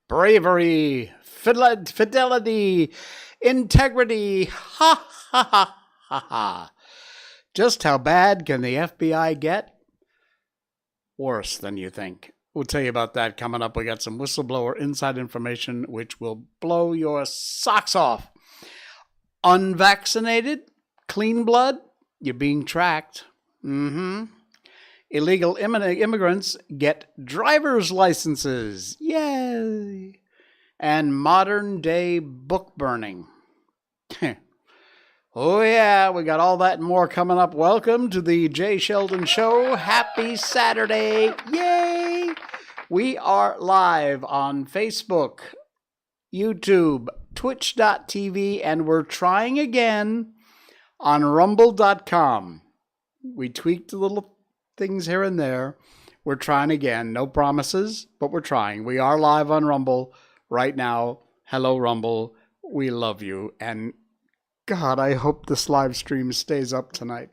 Bravery, fidelity, integrity. Ha ha ha ha ha. Just how bad can the FBI get? Worse than you think. We'll tell you about that coming up. We got some whistleblower inside information which will blow your socks off. Unvaccinated, clean blood, you're being tracked. Illegal immigrants get driver's licenses. Yay! And modern day book burning. Oh yeah, we got all that and more coming up. Welcome to the Jay Sheldon Show. Happy Saturday. Yay! We are live on Facebook, YouTube, Twitch.tv, and we're trying again on Rumble.com. We tweaked a little things here and there. We're trying again. No promises, but we're trying. We are live on Rumble right now. Hello, Rumble. We love you. And God, I hope this live stream stays up tonight.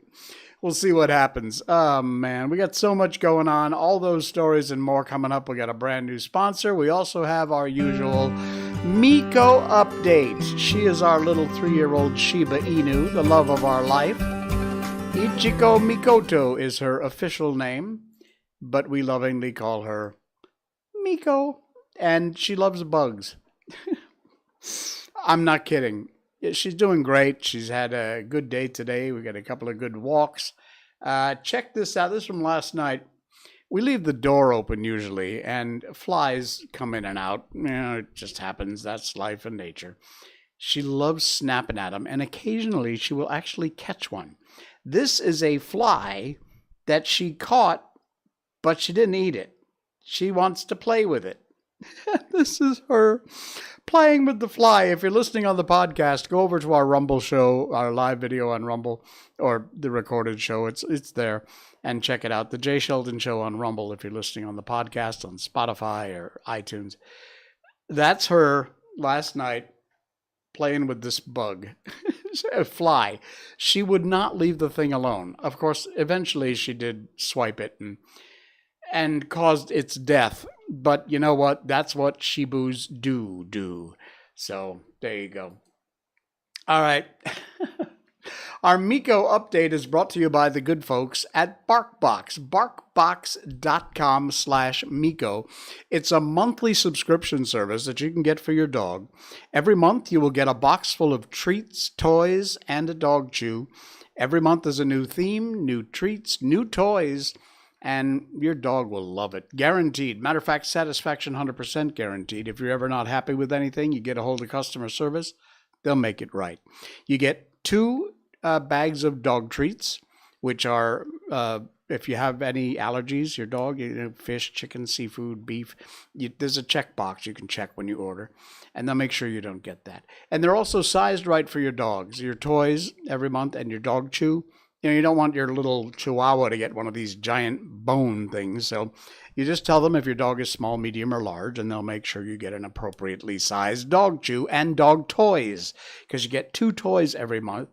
We'll see what happens. Oh, man. We got so much going on. All those stories and more coming up. We got a brand new sponsor. We also have our usual Miko update. She is our little 3-year-old Shiba Inu, the love of our life. Ichiko Mikoto is her official name, but we lovingly call her Miko, and she loves bugs. I'm not kidding. She's doing great. She's had a good day today. We got a couple of good walks. Check this out. This is from last night. We leave the door open usually, and flies come in and out. You know, it just happens. That's life and nature. She loves snapping at them, and occasionally she will actually catch one. This is a fly that she caught, but she didn't eat it. She wants to play with it. This is her playing with the fly. If you're listening on the podcast, go over to our Rumble show, our live video on Rumble, or the recorded show. It's there, and check it out. The Jay Sheldon Show on Rumble, if you're listening on the podcast, on Spotify or iTunes. That's her last night playing with this bug. A fly. She would not leave the thing alone. Of course, eventually she did swipe it and caused its death. But you know what? That's what Shibus do. So there you go. All right. Our Miko update is brought to you by the good folks at Barkbox. Barkbox.com/Miko. It's a monthly subscription service that you can get for your dog. Every month you will get a box full of treats, toys, and a dog chew. Every month is a new theme, new treats, new toys, and your dog will love it. Guaranteed. Matter of fact, satisfaction 100% guaranteed. If you're ever not happy with anything, you get a hold of customer service. They'll make it right. You get 2 bags of dog treats, which are, if you have any allergies, your dog, fish, chicken, seafood, beef, there's a checkbox you can check when you order, and they'll make sure you don't get that. And they're also sized right for your dogs. Your toys every month and your dog chew. You don't want your little chihuahua to get one of these giant bone things. So you just tell them if your dog is small, medium, or large, and they'll make sure you get an appropriately sized dog chew and dog toys, because you get 2 toys every month.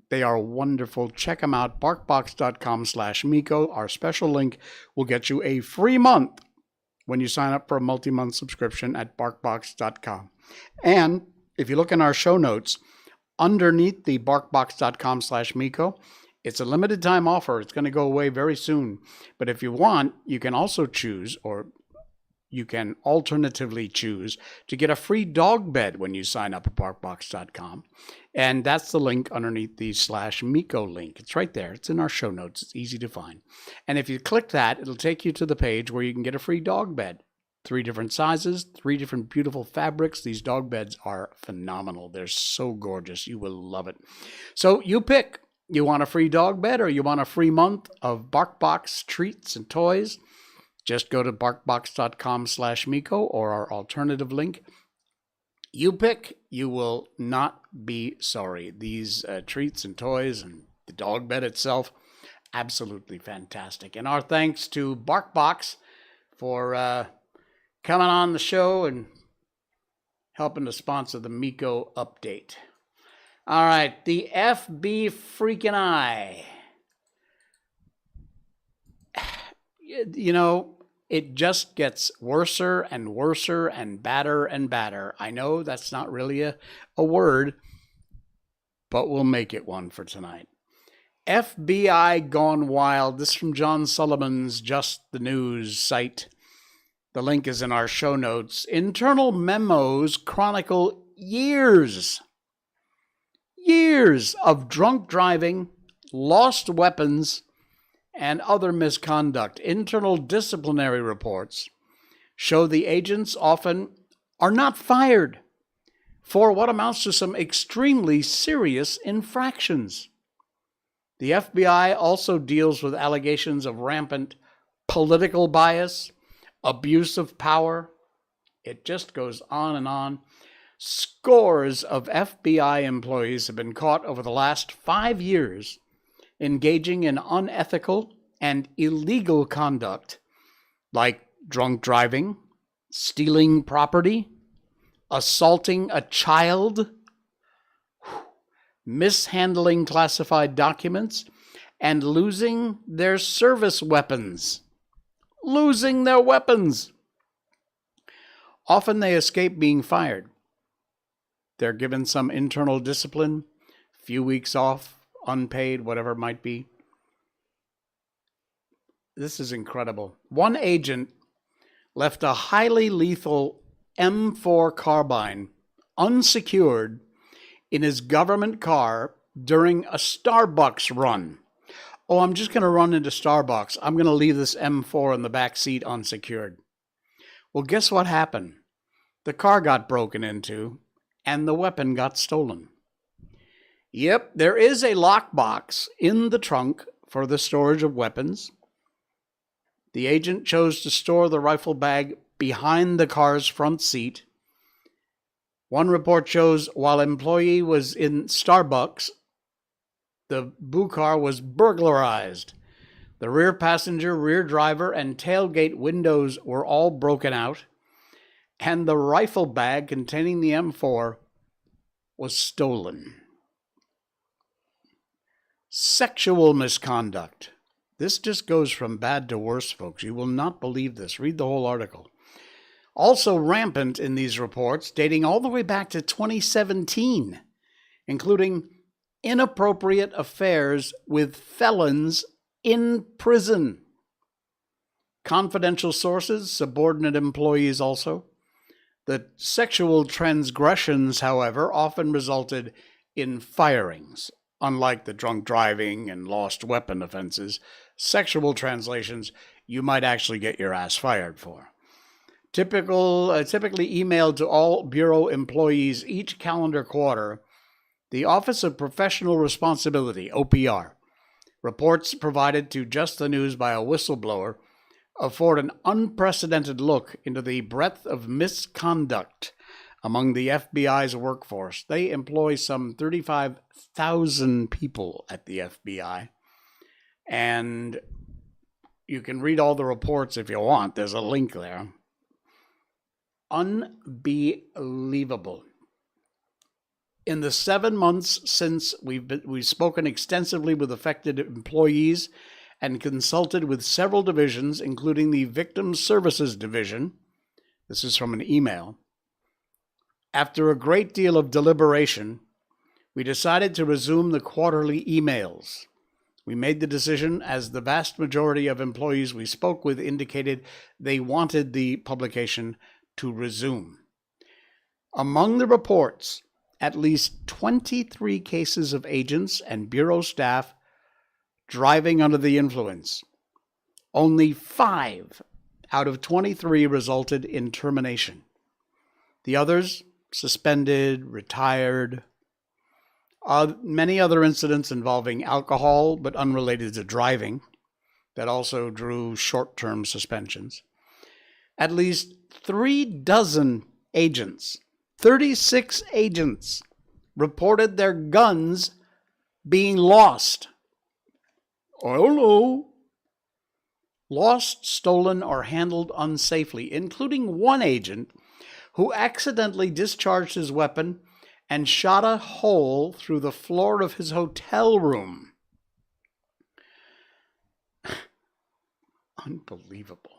They are wonderful. Check them out. Barkbox.com/Miko. Our special link will get you a free month when you sign up for a multi-month subscription at barkbox.com. And if you look in our show notes, underneath the barkbox.com/Miko, it's a limited time offer. It's going to go away very soon. But if you want, you can also choose, or you can alternatively choose, to get a free dog bed when you sign up at barkbox.com. And that's the link underneath the /Miko link. It's right there. It's in our show notes. It's easy to find. And if you click that, it'll take you to the page where you can get a free dog bed. 3 different sizes, 3 different beautiful fabrics. These dog beds are phenomenal. They're so gorgeous. You will love it. So you pick. You want a free dog bed or you want a free month of Barkbox treats and toys? Just go to barkbox.com/Miko or our alternative link. You pick. You will not be sorry. These treats and toys and the dog bed itself, absolutely fantastic. And our thanks to Barkbox for coming on the show and helping to sponsor the Miko update. All right, the FB freaking I. You know, it just gets worser and worser and badder and badder. I know that's not really a word, but we'll make it one for tonight. FBI gone wild. This is from John Sullivan's Just the News site. The link is in our show notes. Internal memos chronicle years of drunk driving, lost weapons, and other misconduct. Internal disciplinary reports show the agents often are not fired for what amounts to some extremely serious infractions. The FBI also deals with allegations of rampant political bias, abuse of power. It just goes on and on. Scores of FBI employees have been caught over the last 5 years engaging in unethical and illegal conduct like drunk driving, stealing property, assaulting a child, mishandling classified documents, and losing their service weapons. Losing their weapons. Often they escape being fired. They're given some internal discipline, few weeks off, unpaid, whatever it might be. This is incredible. One agent left a highly lethal M4 carbine unsecured in his government car during a Starbucks run. Oh, I'm just going to run into Starbucks. I'm going to leave this M4 in the back seat unsecured. Well, guess what happened? The car got broken into and the weapon got stolen. Yep, there is a lockbox in the trunk for the storage of weapons. The agent chose to store the rifle bag behind the car's front seat. One report shows while employee was in Starbucks, the Boo car was burglarized. The rear passenger, rear driver, and tailgate windows were all broken out, and the rifle bag containing the M4 was stolen. Sexual misconduct. This just goes from bad to worse, folks. You will not believe this. Read the whole article. Also rampant in these reports, dating all the way back to 2017, including inappropriate affairs with felons in prison. Confidential sources, subordinate employees also. The sexual transgressions, however, often resulted in firings. Unlike the drunk driving and lost weapon offenses, sexual translations you might actually get your ass fired for. Typically emailed to all Bureau employees each calendar quarter, the Office of Professional Responsibility, OPR, reports provided to Just the News by a whistleblower afford an unprecedented look into the breadth of misconduct among the FBI's workforce. They employ some 35,000 people at the FBI. And you can read all the reports if you want. There's a link there. Unbelievable. In the 7 months since we've spoken extensively with affected employees and consulted with several divisions, including the Victim Services Division. This is from an email. After a great deal of deliberation, we decided to resume the quarterly emails. We made the decision as the vast majority of employees we spoke with indicated they wanted the publication to resume. Among the reports, at least 23 cases of agents and bureau staff driving under the influence. Only 5 out of 23 resulted in termination. The others, suspended, retired. Many other incidents involving alcohol, but unrelated to driving, that also drew short-term suspensions. At least 36 agents reported their guns being lost. Oh no. Lost, stolen, or handled unsafely, including one agent who accidentally discharged his weapon and shot a hole through the floor of his hotel room. Unbelievable.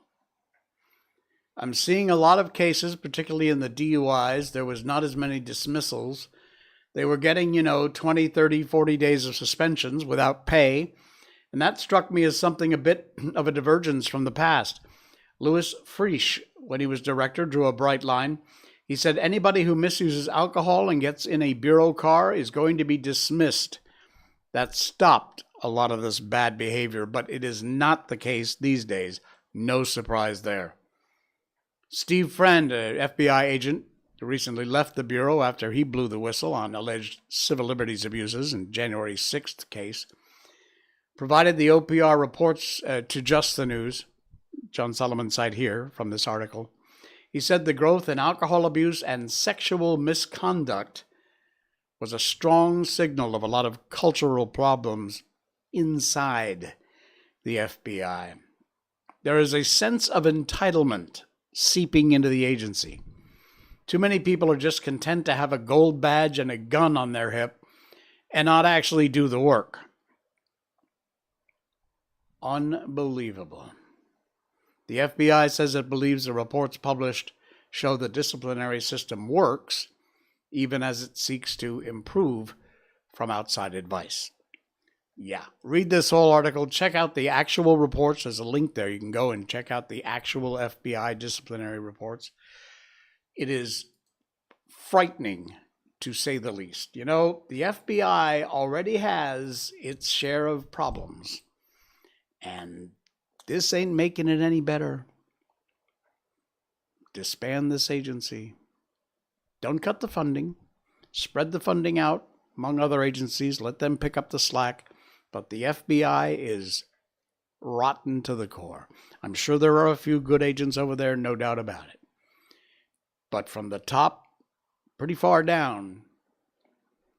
I'm seeing a lot of cases, particularly in the DUIs. There was not as many dismissals. They were getting, 20, 30, 40 days of suspensions without pay. And that struck me as something a bit of a divergence from the past. Louis Frisch, when he was director, drew a bright line. He said anybody who misuses alcohol and gets in a bureau car is going to be dismissed. That stopped a lot of this bad behavior, but it is not the case these days. No surprise there. Steve Friend, an FBI agent who recently left the bureau after he blew the whistle on alleged civil liberties abuses in January 6th case, provided the OPR reports to Just the News. John Solomon cite here from this article. He said the growth in alcohol abuse and sexual misconduct was a strong signal of a lot of cultural problems inside the FBI. There is a sense of entitlement seeping into the agency. Too many people are just content to have a gold badge and a gun on their hip and not actually do the work. Unbelievable. The FBI says it believes the reports published show the disciplinary system works, even as it seeks to improve from outside advice. Yeah, read this whole article. Check out the actual reports. There's a link there. You can go and check out the actual FBI disciplinary reports. It is frightening, to say the least. The FBI already has its share of problems. And this ain't making it any better. Disband this agency. Don't cut the funding. Spread the funding out among other agencies. Let them pick up the slack. But the FBI is rotten to the core. I'm sure there are a few good agents over there, no doubt about it. But from the top, pretty far down,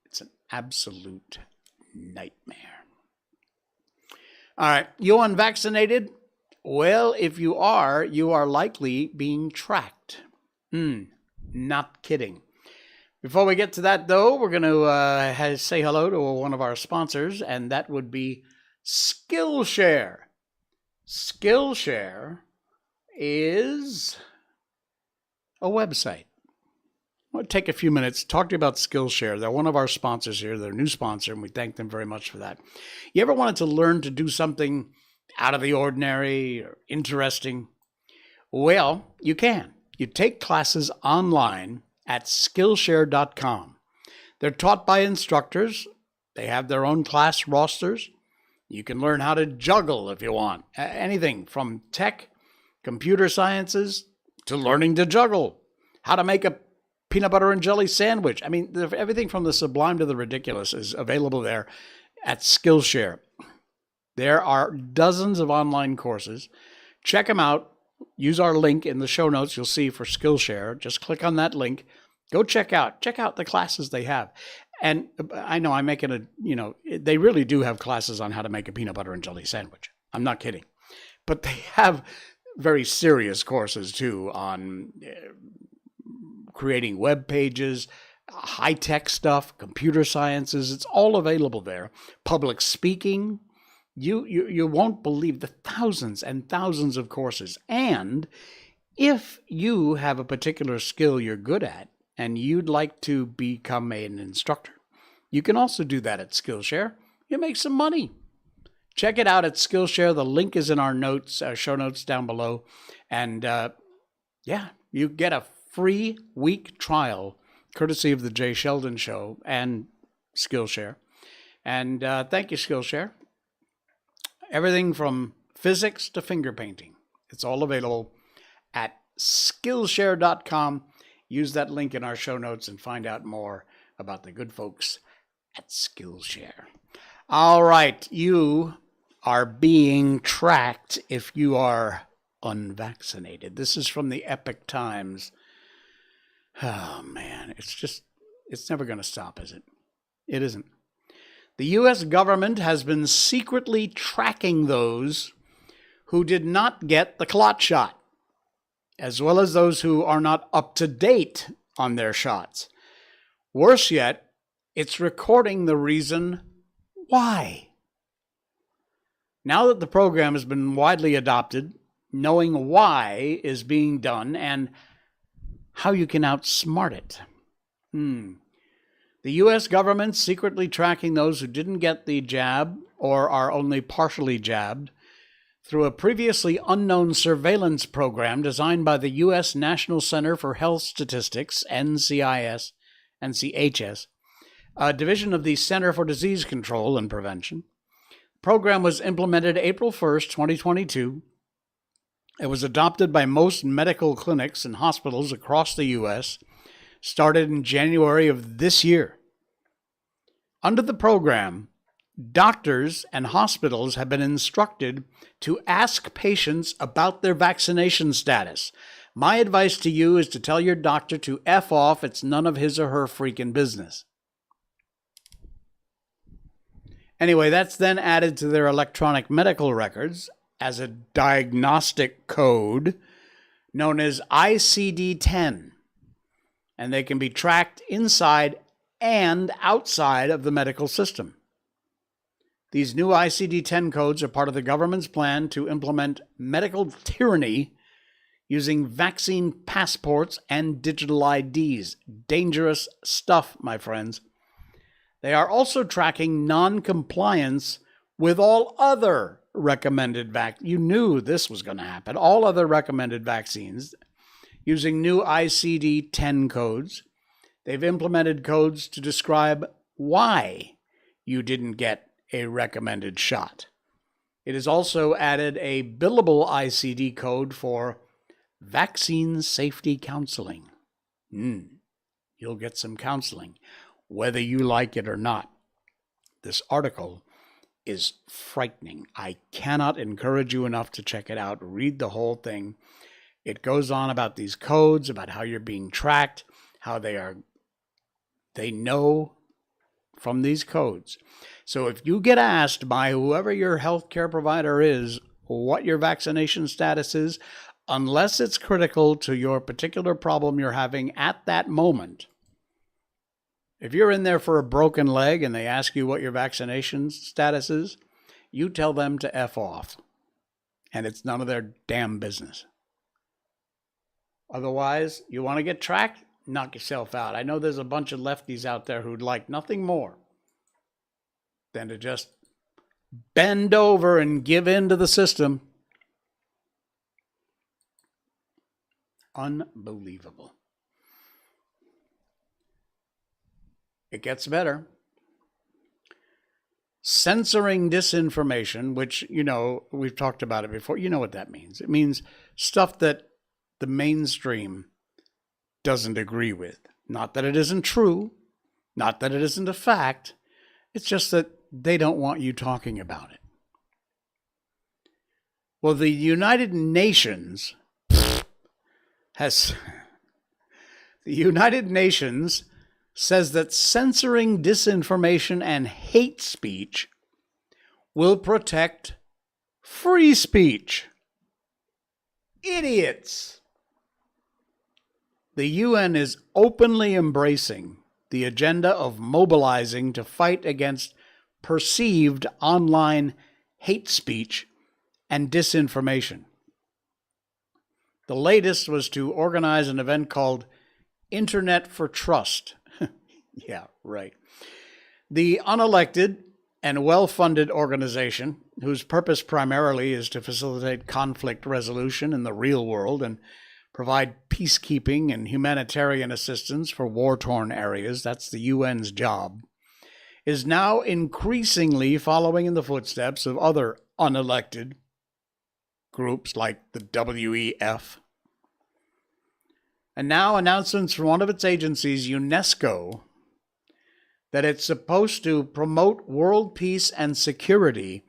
it's an absolute nightmare. All right, you unvaccinated? Well, if you are likely being tracked. Not kidding. Before we get to that, though, we're going to say hello to one of our sponsors, and that would be Skillshare. Skillshare is a website. I want to take a few minutes to talk to you about Skillshare. They're one of our sponsors here. They're a new sponsor, and we thank them very much for that. You ever wanted to learn to do something out of the ordinary or interesting? Well, you can. You take classes online at Skillshare.com. They're taught by instructors. They have their own class rosters. You can learn how to juggle if you want. Anything from tech, computer sciences, to learning to juggle. How to make a peanut butter and jelly sandwich. I mean, everything from the sublime to the ridiculous is available there at Skillshare. There are dozens of online courses. Check them out. Use our link in the show notes you'll see for Skillshare. Just click on that link. Go check out the classes they have. And I know I'm making they really do have classes on how to make a peanut butter and jelly sandwich. I'm not kidding. But they have very serious courses too on creating web pages, high-tech stuff, computer sciences. It's all available there. Public speaking. You won't believe the thousands and thousands of courses. And if you have a particular skill you're good at and you'd like to become an instructor, you can also do that at Skillshare. You make some money. Check it out at Skillshare. The link is in our notes, show notes down below. And yeah, you get a free week trial courtesy of the Jay Sheldon Show and Skillshare. And thank you, Skillshare. Everything from physics to finger painting. It's all available at Skillshare.com. Use that link in our show notes and find out more about the good folks at Skillshare. All right, you are being tracked if you are unvaccinated. This is from the Epoch Times. Oh, man, it's never going to stop, is it? It isn't. The U.S. government has been secretly tracking those who did not get the clot shot, as well as those who are not up to date on their shots. Worse yet, it's recording the reason why. Now that the program has been widely adopted, knowing why is being done and how you can outsmart it. The U.S. government secretly tracking those who didn't get the jab or are only partially jabbed through a previously unknown surveillance program designed by the U.S. National Center for Health Statistics, NCIS, NCHS, a division of the Center for Disease Control and Prevention. The program was implemented April 1st, 2022. It was adopted by most medical clinics and hospitals across the U.S., started in January of this year. Under the program, doctors and hospitals have been instructed to ask patients about their vaccination status. My advice to you is to tell your doctor to F off. It's none of his or her freaking business. Anyway, that's then added to their electronic medical records as a diagnostic code known as ICD-10, and they can be tracked inside and outside of the medical system. These new ICD-10 codes are part of the government's plan to implement medical tyranny using vaccine passports and digital IDs. Dangerous stuff, my friends. They are also tracking non-compliance with all other recommended vaccines. You knew this was going to happen. All other recommended vaccines using new ICD-10 codes. They've implemented codes to describe why you didn't get a recommended shot. It has also added a billable ICD code for vaccine safety counseling. You'll get some counseling, whether you like it or not. This article is frightening. I cannot encourage you enough to check it out. Read the whole thing. It goes on about these codes, about how you're being tracked, how they know from these codes. So if you get asked by whoever your healthcare provider is what your vaccination status is, unless it's critical to your particular problem you're having at that moment, if you're in there for a broken leg and they ask you what your vaccination status is, you tell them to F off. And it's none of their damn business. Otherwise, you want to get tracked? Knock yourself out. I know there's a bunch of lefties out there who'd like nothing more than to just bend over and give in to the system. Unbelievable. It gets better. Censoring disinformation, which, we've talked about it before. You know what that means. It means stuff that the mainstream doesn't agree with. Not that it isn't true, not that it isn't a fact. It's just that they don't want you talking about it. Well, the United Nations says that censoring disinformation and hate speech will protect free speech. Idiots. The UN is openly embracing the agenda of mobilizing to fight against perceived online hate speech and disinformation. The latest was to organize an event called Internet for Trust. Yeah, right. The unelected and well-funded organization, whose purpose primarily is to facilitate conflict resolution in the real world and provide peacekeeping and humanitarian assistance for war-torn areas, that's the UN's job, is now increasingly following in the footsteps of other unelected groups like the WEF. And now announcements from one of its agencies, UNESCO, that it's supposed to promote world peace and security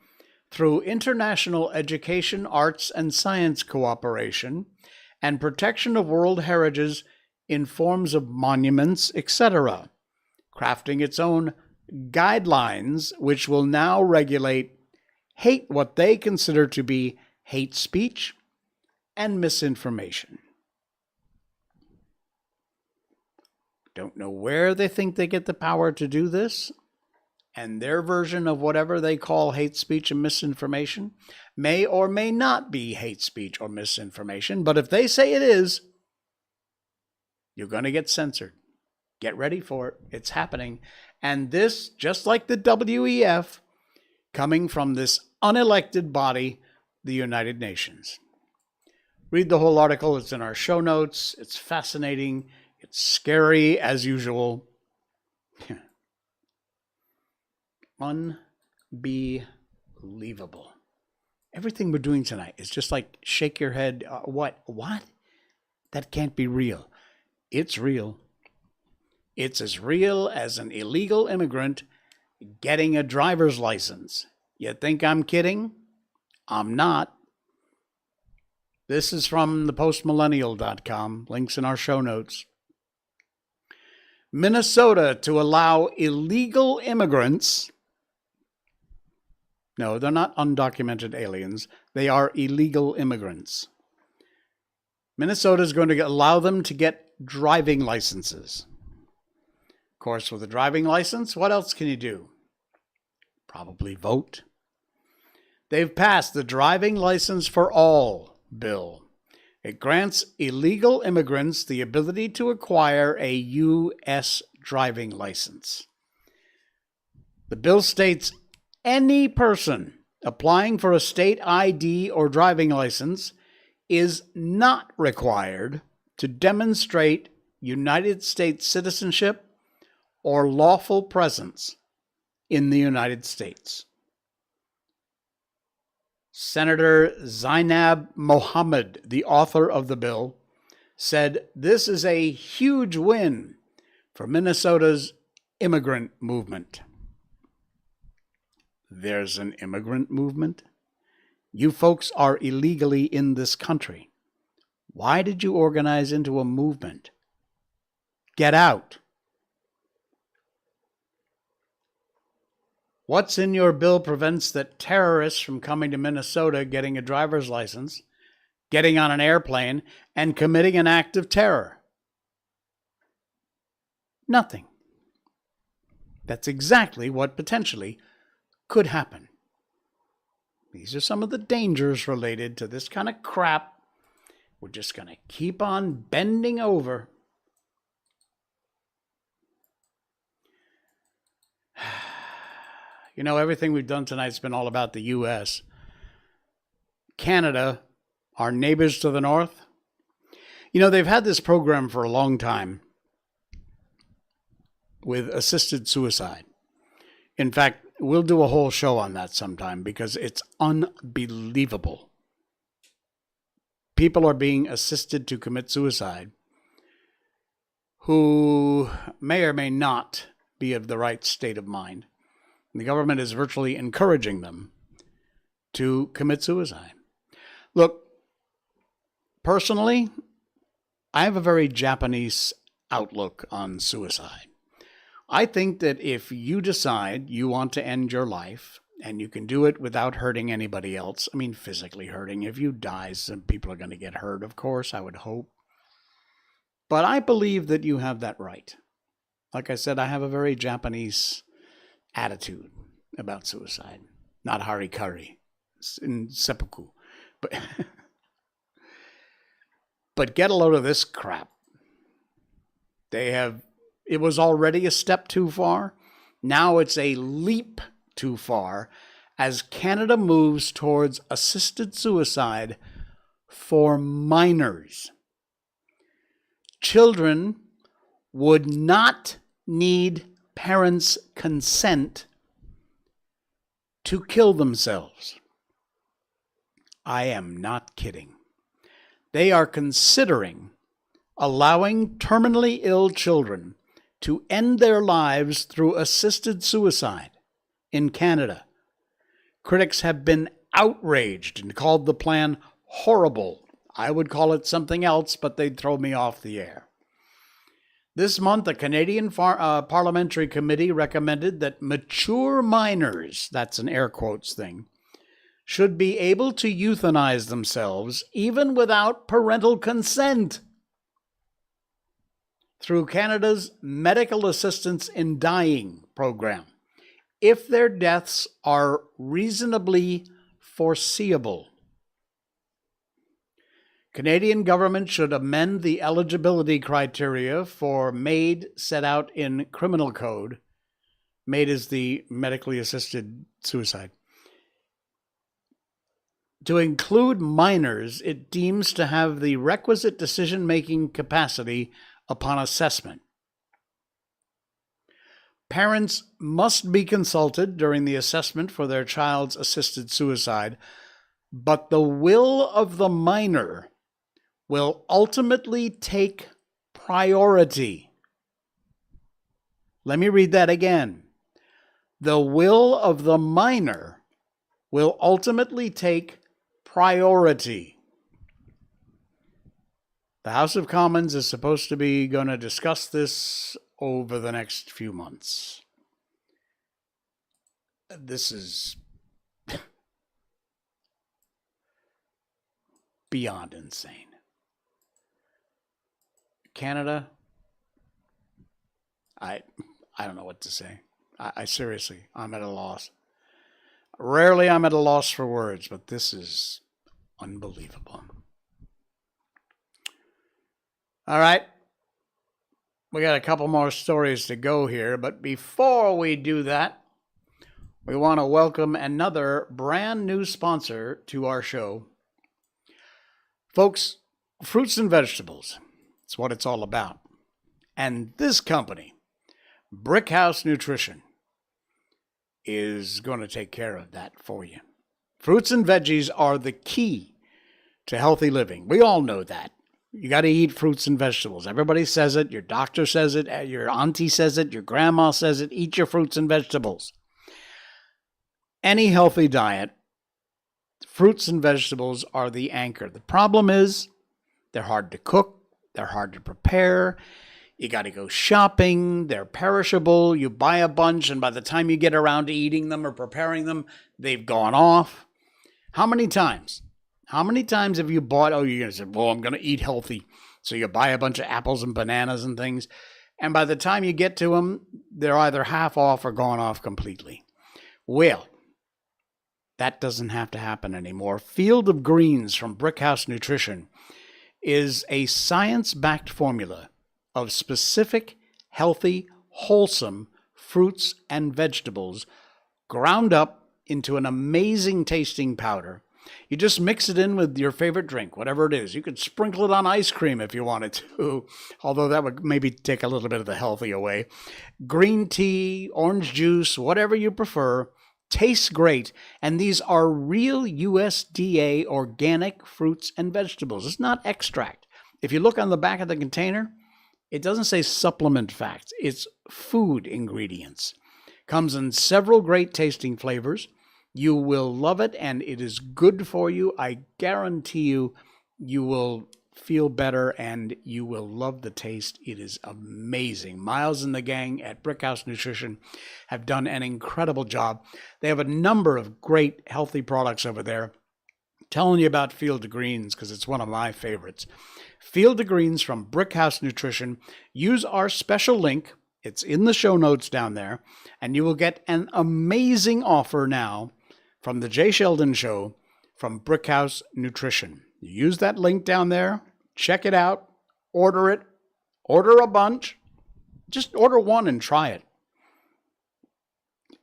through international education, arts, and science cooperation and protection of world heritage in forms of monuments, etc., crafting its own guidelines which will now regulate what they consider to be hate speech and misinformation. Don't know where they think they get the power to do this, and their version of whatever they call hate speech and misinformation may or may not be hate speech or misinformation, but if they say it is, you're going to get censored. Get ready for it. It's happening. And this, just like the WEF, coming from this unelected body, the United Nations. Read the whole article. It's in our show notes. It's fascinating. It's scary as usual. Unbelievable. Everything we're doing tonight is just like shake your head. What? That can't be real. It's real. It's as real as an illegal immigrant getting a driver's license. You think I'm kidding? I'm not. This is from thepostmillennial.com. Links in our show notes. Minnesota to allow illegal immigrants. No, they're not undocumented aliens. They are illegal immigrants. Minnesota is going to allow them to get driving licenses. Of course, with a driving license, what else can you do? Probably vote. They've passed the Driving License for All bill. It grants illegal immigrants the ability to acquire a U.S. driving license. The bill states any person applying for a state ID or driving license is not required to demonstrate United States citizenship or lawful presence in the United States. Senator Zainab Mohammed, the author of the bill, said this is a huge win for Minnesota's immigrant movement. There's an immigrant movement? You folks are illegally in this country. Why did you organize into a movement? Get out. What's in your bill prevents the terrorists from coming to Minnesota, getting a driver's license, getting on an airplane, and committing an act of terror? Nothing. That's exactly what potentially could happen. These are some of the dangers related to this kind of crap. We're just going to keep on bending over. You know, everything we've done tonight's been all about the U.S. Canada, our neighbors to the north, you know, they've had this program for a long time with assisted suicide. In fact, we'll do a whole show on that sometime because it's unbelievable. People are being assisted to commit suicide who may or may not be of the right state of mind. The government is virtually encouraging them to commit suicide. Look, personally, I have a very Japanese outlook on suicide. I think that if you decide you want to end your life, and you can do it without hurting anybody else, I mean physically hurting. If you die, some people are going to get hurt, of course, I would hope. But I believe that you have that right. Like I said, I have a very Japanese attitude about suicide. Not harikari, in seppuku. But, but get a load of this crap. It was already a step too far. Now it's a leap too far as Canada moves towards assisted suicide for minors. Children would not need parents' consent to kill themselves. I am not kidding. They are considering allowing terminally ill children to end their lives through assisted suicide in Canada. Critics have been outraged and called the plan horrible. I would call it something else, but they'd throw me off the air. This month, a Canadian parliamentary committee recommended that mature minors, that's an air quotes thing, should be able to euthanize themselves even without parental consent through Canada's Medical Assistance in Dying program, if their deaths are reasonably foreseeable. Canadian government should amend the eligibility criteria for MAID set out in criminal code. MAID is the medically assisted suicide. To include minors it deems to have the requisite decision-making capacity upon assessment. Parents must be consulted during the assessment for their child's assisted suicide, but the will of the minor will ultimately take priority. Let me read that again. The will of the minor will ultimately take priority. The House of Commons is supposed to be going to discuss this over the next few months. This is beyond insane. Canada, I don't know what to say. I seriously, I'm at a loss. Rarely I'm at a loss for words, but this is unbelievable. All right. We got a couple more stories to go here, but before we do that, we want to welcome another brand new sponsor to our show. Folks, fruits and vegetables. It's what it's all about. And this company, Brickhouse Nutrition, is going to take care of that for you. Fruits and veggies are the key to healthy living. We all know that. You got to eat fruits and vegetables. Everybody says it. Your doctor says it. Your auntie says it. Your grandma says it. Eat your fruits and vegetables. Any healthy diet, fruits and vegetables are the anchor. The problem is they're hard to cook. They're hard to prepare. You got to go shopping. They're perishable. You buy a bunch, and by the time you get around to eating them or preparing them, they've gone off. How many times? How many times have you bought, you're going to say, well, I'm going to eat healthy. So you buy a bunch of apples and bananas and things, and by the time you get to them, they're either half off or gone off completely. Well, that doesn't have to happen anymore. Field of Greens from Brickhouse Nutrition is a science-backed formula of specific, healthy, wholesome fruits and vegetables ground up into an amazing tasting powder. You just mix it in with your favorite drink, whatever it is. You could sprinkle it on ice cream if you wanted to, although that would maybe take a little bit of the healthy away. Green tea, orange juice, whatever you prefer. Tastes great, and these are real USDA organic fruits and vegetables. It's not extract. If you look on the back of the container, it doesn't say supplement facts. It's food ingredients. Comes in several great tasting flavors. You will love it, and it is good for you. I guarantee you, you will feel better, and you will love the taste. It is amazing. Miles and the gang at Brickhouse Nutrition have done an incredible job. They have a number of great healthy products over there. I'm telling you about Field of Greens because it's one of my favorites. Field of Greens from Brickhouse Nutrition. Use our special link It's in the show notes down there, and you will get an amazing offer now from the Jay Sheldon Show from Brickhouse Nutrition. You use that link down there, check it out, order it, order a bunch, just order one and try it.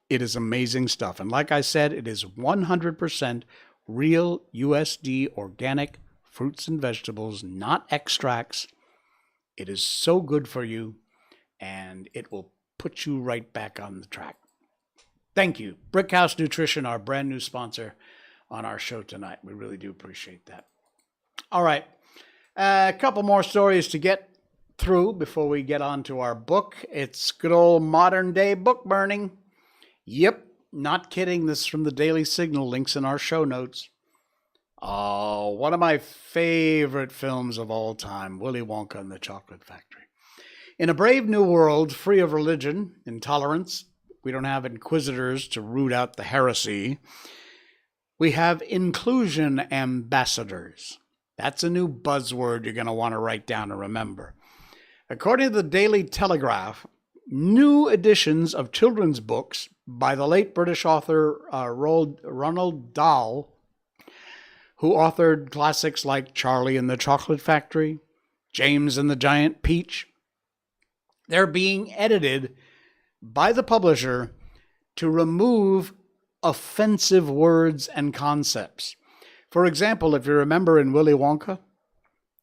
It is amazing stuff. And like I said, it is 100% real USD organic fruits and vegetables, not extracts. It is so good for you, and it will put you right back on the track. Thank you. Brickhouse Nutrition, our brand new sponsor on our show tonight. We really do appreciate that. All right. A couple more stories to get through before we get on to our book. It's good old modern day book burning. Yep, not kidding. This is from the Daily Signal, links in our show notes. Oh, one of my favorite films of all time, Willy Wonka and the Chocolate Factory. In a brave new world, free of religion, intolerance, we don't have inquisitors to root out the heresy. We have inclusion ambassadors. That's a new buzzword you're going to want to write down and remember. According to the Daily Telegraph, new editions of children's books by the late British author Roald Dahl, who authored classics like Charlie and the Chocolate Factory, James and the Giant Peach, they're being edited by the publisher to remove offensive words and concepts. For example, if you remember in Willy Wonka,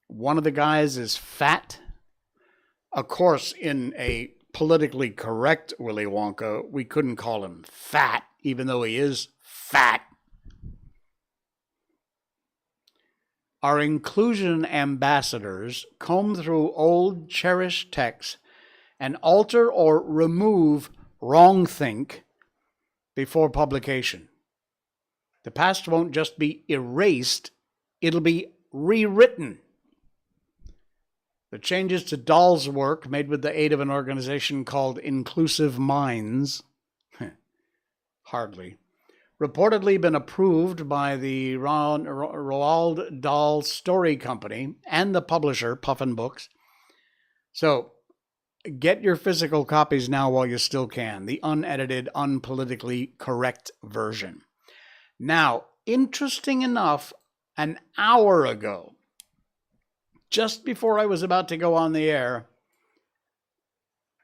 one of the guys is fat. Of course, in a politically correct Willy Wonka, we couldn't call him fat, even though he is fat. Our inclusion ambassadors comb through old cherished texts and alter or remove wrongthink before publication. The past won't just be erased, it'll be rewritten. The changes to Dahl's work, made with the aid of an organization called Inclusive Minds, hardly, reportedly been approved by the Roald Dahl Story Company and the publisher, Puffin Books. So, get your physical copies now while you still can, the unedited, unpolitically correct version. Now, interesting enough, an hour ago, just before I was about to go on the air,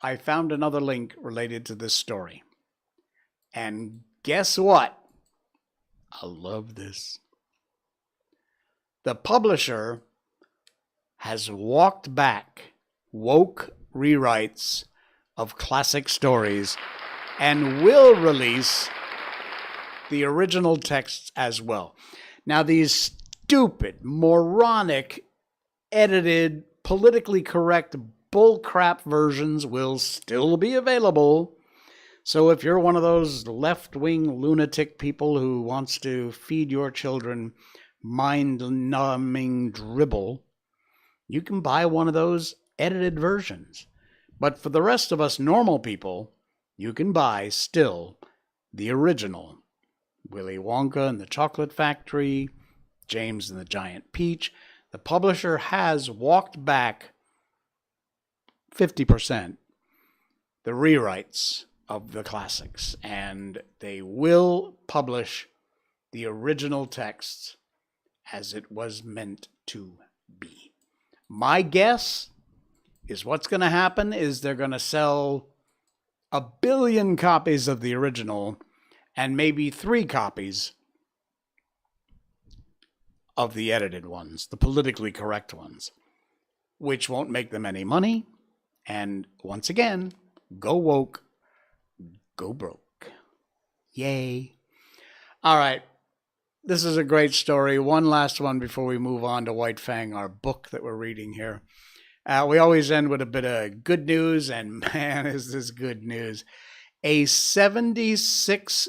I found another link related to this story. And guess what? I love this. The publisher has walked back woke rewrites of classic stories and will release the original texts as well. Now, these stupid, moronic, edited, politically correct bullcrap versions will still be available. So if you're one of those left-wing lunatic people who wants to feed your children mind-numbing dribble, you can buy one of those edited versions. But for the rest of us normal people, you can buy still the original Willy Wonka and the Chocolate Factory, James and the Giant Peach. The publisher has walked back 50% the rewrites of the classics, and they will publish the original texts as it was meant to be. My guess is what's going to happen is they're going to sell 1 billion copies of the original and maybe 3 copies of the edited ones, the politically correct ones, which won't make them any money. And once again, go woke, go broke. Yay. All right. This is a great story. One last one before we move on to White Fang, our book that we're reading here. We always end with a bit of good news, and man, is this good news. A 76...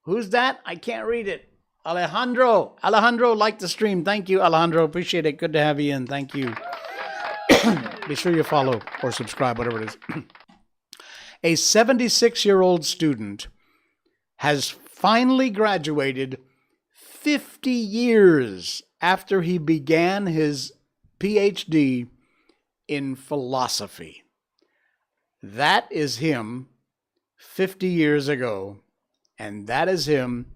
Who's that? I can't read it. Alejandro, like the stream. Thank you, Alejandro. Appreciate it. Good to have you in. Thank you. Be sure you follow or subscribe, whatever it is. A 76-year-old student has finally graduated 50 years after he began his PhD in philosophy. That is him 50 years ago, and that is him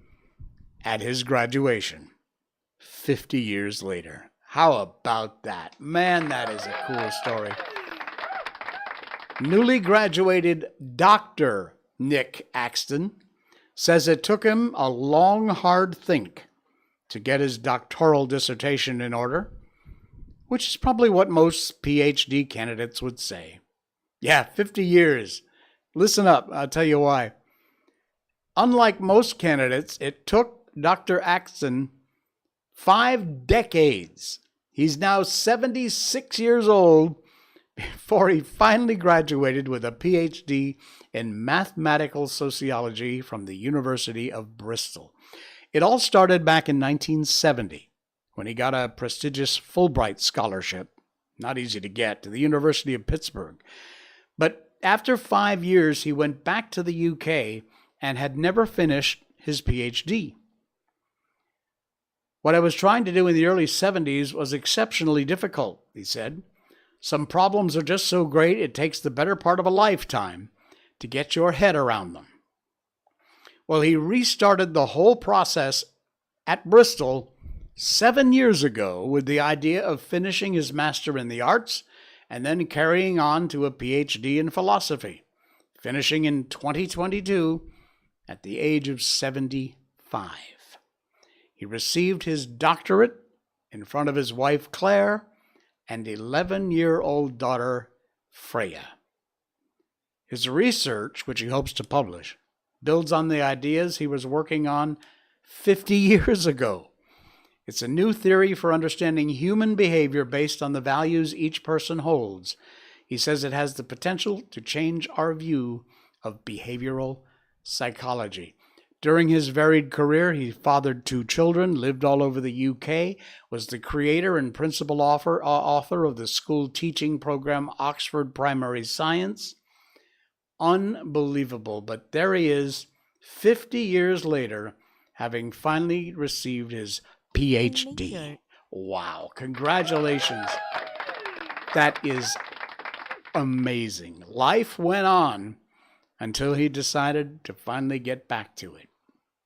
at his graduation 50 years later. How about that? Man, that is a cool story. Newly graduated Dr. Nick Axton says it took him a long, hard think to get his doctoral dissertation in order, which is probably what most PhD candidates would say. Yeah, 50 years. Listen up, I'll tell you why. Unlike most candidates, it took Dr. Axton 5 decades. He's now 76 years old before he finally graduated with a PhD in mathematical sociology from the University of Bristol. It all started back in 1970 when he got a prestigious Fulbright scholarship, not easy to get, to the University of Pittsburgh. But after 5 years, he went back to the UK and had never finished his PhD. What I was trying to do in the early 70s was exceptionally difficult, he said. Some problems are just so great it takes the better part of a lifetime to get your head around them. Well, he restarted the whole process at Bristol 7 years ago with the idea of finishing his Master in the Arts and then carrying on to a PhD in philosophy, finishing in 2022 at the age of 75. He received his doctorate in front of his wife Claire and 11-year-old daughter Freya. His research, which he hopes to publish, builds on the ideas he was working on 50 years ago. It's a new theory for understanding human behavior based on the values each person holds. He says it has the potential to change our view of behavioral psychology. During his varied career, he fathered 2 children, lived all over the UK, was the creator and principal author of the school teaching program Oxford Primary Science. Unbelievable, but there he is, 50 years later, having finally received his PhD. Wow, congratulations. That is amazing. Life went on until he decided to finally get back to it.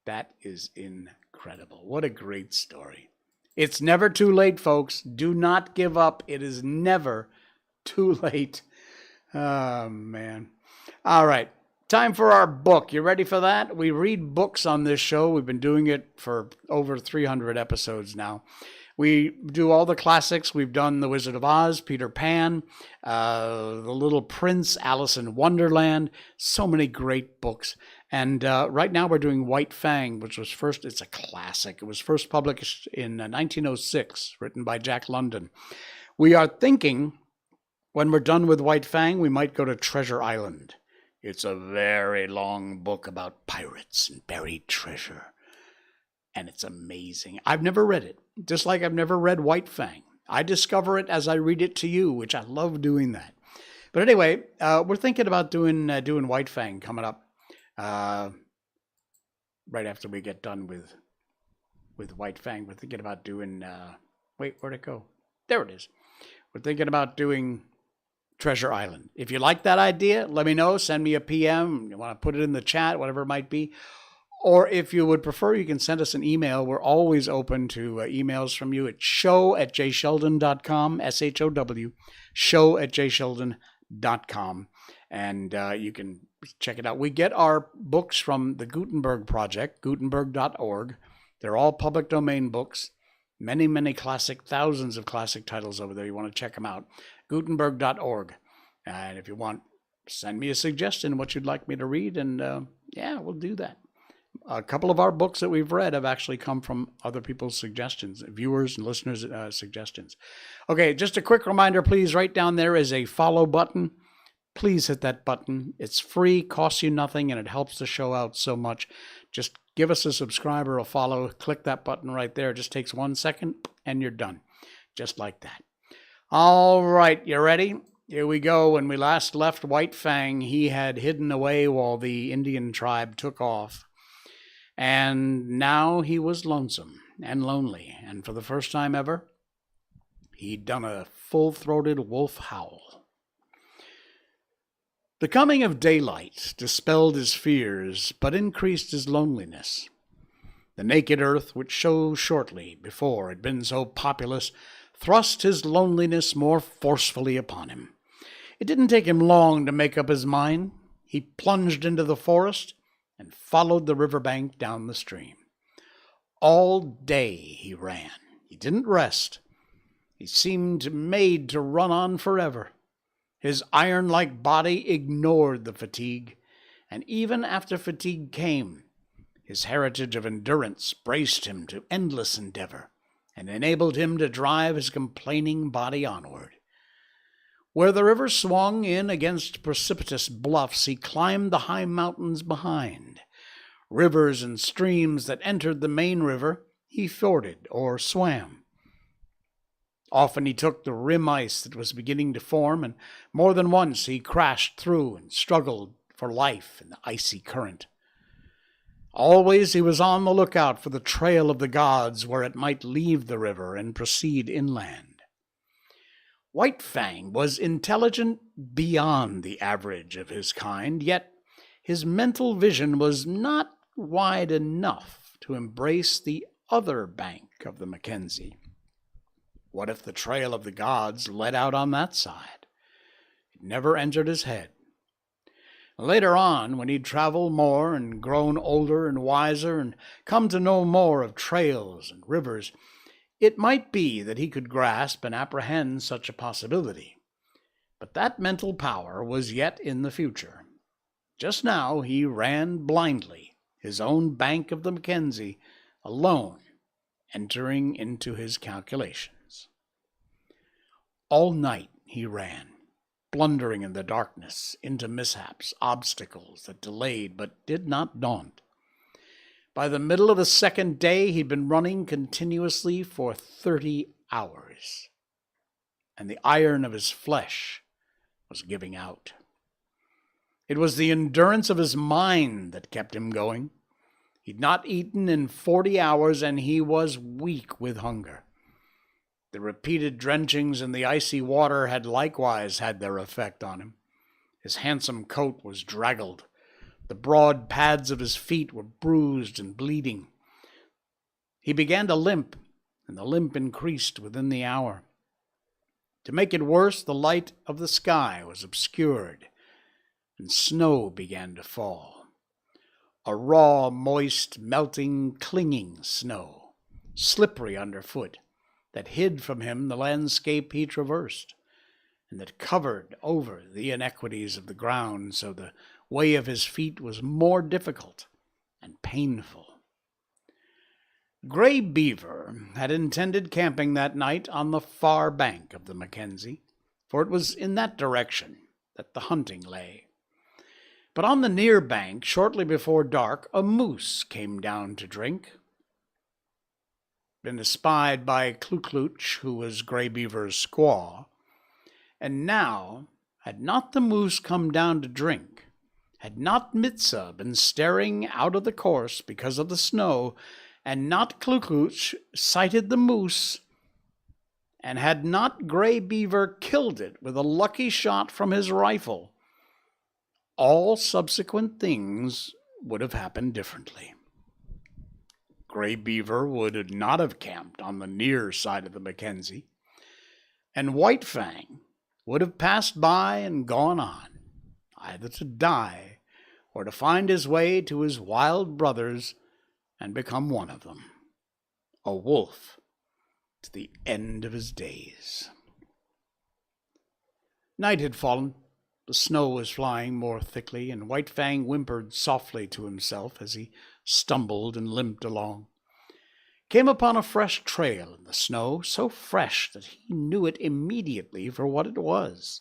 That is incredible. What a great story. It's never too late, folks. Do not give up. It is never too late. Oh, man. All right. Time for our book. You ready for that? We read books on this show. We've been doing it for over 300 episodes now. We do all the classics. We've done The Wizard of Oz, Peter Pan, The Little Prince, Alice in Wonderland. So many great books. And right now we're doing White Fang, which was it's a classic. It was first published in 1906, written by Jack London. We are thinking, when we're done with White Fang, we might go to Treasure Island. It's a very long book about pirates and buried treasure. And it's amazing. I've never read it, just like I've never read White Fang. I discover it as I read it to you, which I love doing that. But anyway, we're thinking about doing White Fang coming up right after we get done with White Fang. We're thinking about doing, wait, where'd it go? There it is. We're thinking about doing Treasure Island. If you like that idea, let me know. Send me a PM. You want to put it in the chat, whatever it might be. Or if you would prefer, you can send us an email. We're always open to emails from you at show@jsheldon.com, SHOW, show@jsheldon.com. And you can check it out. We get our books from the Gutenberg Project, gutenberg.org. They're all public domain books. Many, many classic, thousands of classic titles over there. You want to check them out. Gutenberg.org. And if you want, send me a suggestion of what you'd like me to read. And yeah, we'll do that. A couple of our books that we've read have actually come from other people's suggestions, viewers and listeners' suggestions. Okay, just a quick reminder, please, right down there is a follow button. Please hit that button. It's free, costs you nothing, and it helps the show out so much. Just give us a subscribe or a follow. Click that button right there. It just takes 1 second, and you're done. Just like that. All right, you ready? Here we go. When we last left White Fang, he had hidden away while the Indian tribe took off. And now he was lonesome and lonely. And for the first time ever, he'd done a full-throated wolf howl. The coming of daylight dispelled his fears, but increased his loneliness. The naked earth, which so shortly before had been so populous, thrust his loneliness more forcefully upon him. It didn't take him long to make up his mind. He plunged into the forest and followed the riverbank down the stream. All day he ran. He didn't rest. He seemed made to run on forever. His iron-like body ignored the fatigue, and even after fatigue came, his heritage of endurance braced him to endless endeavor and enabled him to drive his complaining body onward. Where the river swung in against precipitous bluffs, he climbed the high mountains behind. Rivers and streams that entered the main river he forded or swam. Often he took the rim ice that was beginning to form, and more than once he crashed through and struggled for life in the icy current. Always he was on the lookout for the trail of the gods where it might leave the river and proceed inland. White Fang was intelligent beyond the average of his kind, yet his mental vision was not wide enough to embrace the other bank of the Mackenzie. What if the trail of the gods led out on that side? It never entered his head. Later on, when he'd traveled more and grown older and wiser and come to know more of trails and rivers, it might be that he could grasp and apprehend such a possibility. But that mental power was yet in the future. Just now he ran blindly, his own bank of the Mackenzie, alone, entering into his calculations. All night he ran, blundering in the darkness into mishaps, obstacles that delayed but did not daunt. By the middle of the second day, he'd been running continuously for 30 hours, and the iron of his flesh was giving out. It was the endurance of his mind that kept him going. He'd not eaten in 40 hours, and he was weak with hunger. The repeated drenchings in the icy water had likewise had their effect on him. His handsome coat was draggled. The broad pads of his feet were bruised and bleeding. He began to limp, and the limp increased within the hour. To make it worse, the light of the sky was obscured, and snow began to fall. A raw, moist, melting, clinging snow, slippery underfoot, that hid from him the landscape he traversed, and that covered over the inequities of the ground so the way of his feet was more difficult and painful. Gray Beaver had intended camping that night on the far bank of the Mackenzie, for it was in that direction that the hunting lay. But on the near bank, shortly before dark, a moose came down to drink. Been espied by Kluklooch, who was Gray Beaver's squaw, and now, had not the moose come down to drink, had not Mitsa been staring out of the course because of the snow, and not Kluklooch sighted the moose, and had not Gray Beaver killed it with a lucky shot from his rifle, all subsequent things would have happened differently. Gray Beaver would not have camped on the near side of the Mackenzie, and White Fang would have passed by and gone on, either to die or to find his way to his wild brothers and become one of them, a wolf to the end of his days. Night had fallen. The snow was flying more thickly, and White Fang whimpered softly to himself as he stumbled and limped along. Came upon a fresh trail in the snow, so fresh that he knew it immediately for what it was.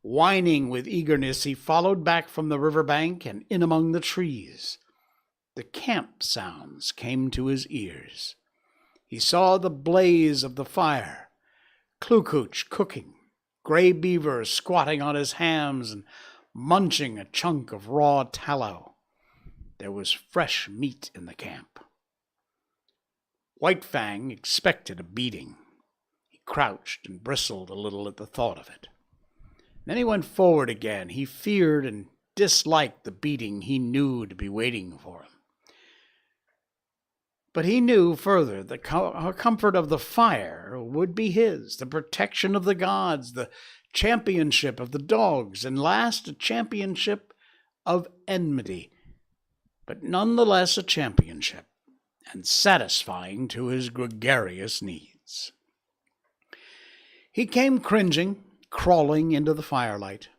Whining with eagerness, he followed back from the river bank and in among the trees. The camp sounds came to his ears. He saw the blaze of the fire, Kluklooch cooking, Gray Beaver squatting on his hams and munching a chunk of raw tallow. There was fresh meat in the camp. White Fang expected a beating. He crouched and bristled a little at the thought of it. Then he went forward again. He feared and disliked the beating he knew to be waiting for him. But he knew further the comfort of the fire would be his, the protection of the gods, the championship of the dogs, and last, a championship of enmity, but nonetheless a championship, and satisfying to his gregarious needs. He came cringing, crawling into the firelight.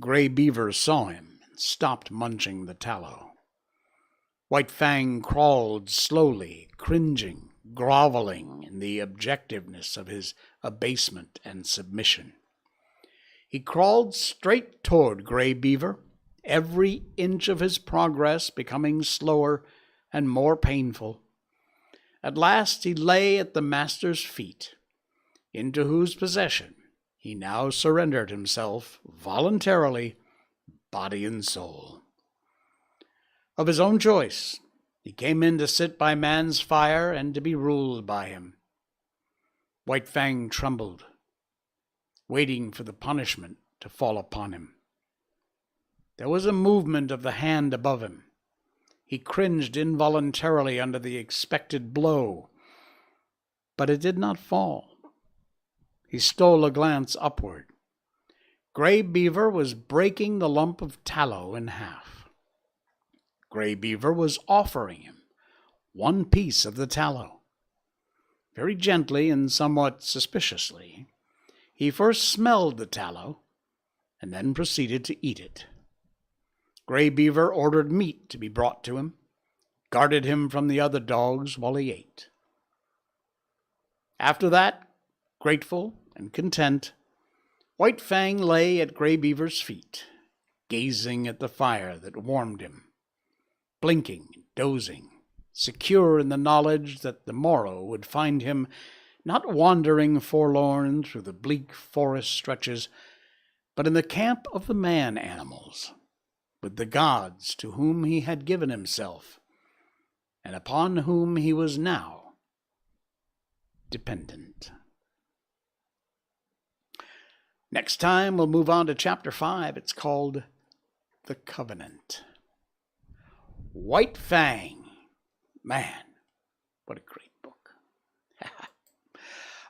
Gray Beaver saw him and stopped munching the tallow. White Fang crawled slowly, cringing, groveling in the objectiveness of his abasement and submission. He crawled straight toward Gray Beaver, every inch of his progress becoming slower and more painful. At last he lay at the master's feet, into whose possession he now surrendered himself voluntarily, body and soul. Of his own choice, he came in to sit by man's fire and to be ruled by him. White Fang trembled, waiting for the punishment to fall upon him. There was a movement of the hand above him. He cringed involuntarily under the expected blow, but it did not fall. He stole a glance upward. Gray Beaver was breaking the lump of tallow in half. Gray Beaver was offering him one piece of the tallow. Very gently and somewhat suspiciously, he first smelled the tallow and then proceeded to eat it. Gray Beaver ordered meat to be brought to him, guarded him from the other dogs while he ate. After that, grateful and content, White Fang lay at Gray Beaver's feet, gazing at the fire that warmed him, blinking and dozing, secure in the knowledge that the morrow would find him not wandering forlorn through the bleak forest stretches, but in the camp of the man-animals, with the gods to whom he had given himself, and upon whom he was now dependent. Next time, we'll move on to Chapter 5. It's called The Covenant. White Fang. Man, what a great book.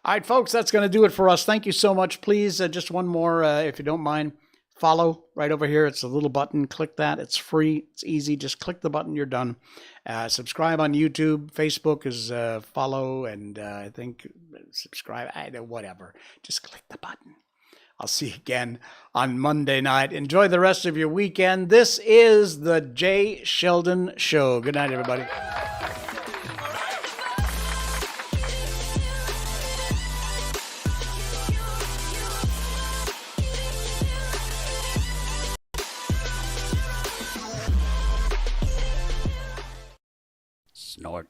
All right, folks, that's going to do it for us. Thank you so much. Please, just one more, if you don't mind, follow right over here. It's a little button. Click that. It's free. It's easy. Just click the button. You're done. Subscribe on YouTube. Facebook is follow, and I think subscribe. Whatever. Just click the button. I'll see you again on Monday night. Enjoy the rest of your weekend. This is the Jay Sheldon Show. Good night, everybody. Snort.